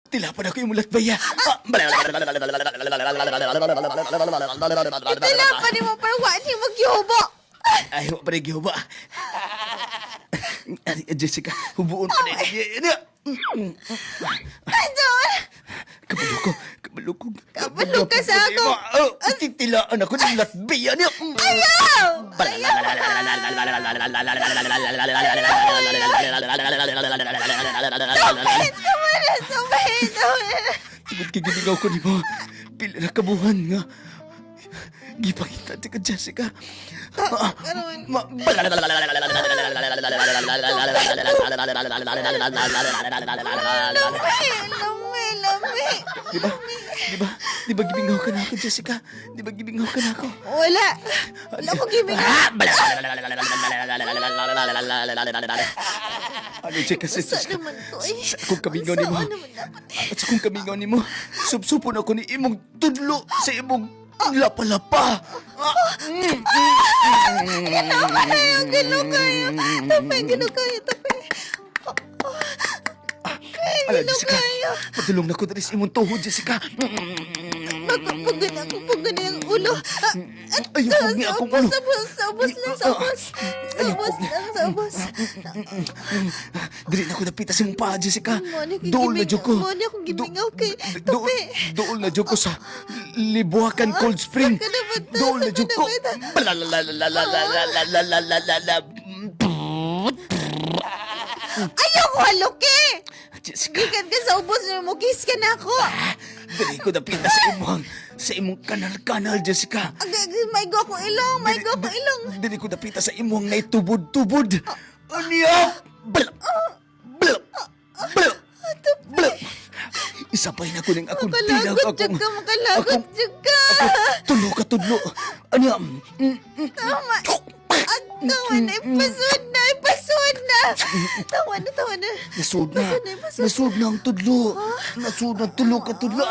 Tilapan ako yung mulat baya. Tilapan ni mo para wani magyubo. Ay, wa pa rin gihuba. Jessica, hubuon pa rin. Anton! Kabalo ko. Kabalo ka sa ako. Titilaan ako ng latbiya niya. Ayaw! Sumahit! Tungod kaginigaw ko ni mo. Pila na kabuhan nga. Gipakita ti ka, Jessica. Lami. Di ba gibingaw ka na ako, Jessica? Di ba gibingaw ka na ako? Wala. Wala ko gibingaw. Ano, Jessica? Sa naman ko eh. Sa akong kamingaw ni mo. At sa akong kamingaw ni mo, subsupon ako ni imong tudlo sa imong lapa-lapa. Gano kayo. Tapay, gano kayo. Tapay. Ala, Jessica, padulong na ko dali sa imong tuhod, Jessica. Magpagana yung ulo. Ayoko nga akong ulo. Sabos lang. Dili na ko napita sa imong paa, Jessica. Dool na dyan ko. Moni akong gibingaw kay Tape. Dool na dyan ko sa Libuacan Cold Spring. Dool na dyan ko. Ayoko haluki! Jessica, Gikan ka sa ubos na mo, kiss ka na ako. dili ko napita sa imong kanal-kanal, Jessica. May go akong ilong. Dili ko napita sa imong naitubod-tubod. Aniya! Blap! Blap! Blap! Blap! Isapay na ko ng akong tilaw. Makalagot dyan ka. Tulo ka tudlo. Aniya! Tama. Tawan na, ipasod na. Tawan na. Nasud na ang tudlo. Nasud na tulo ka tudlo.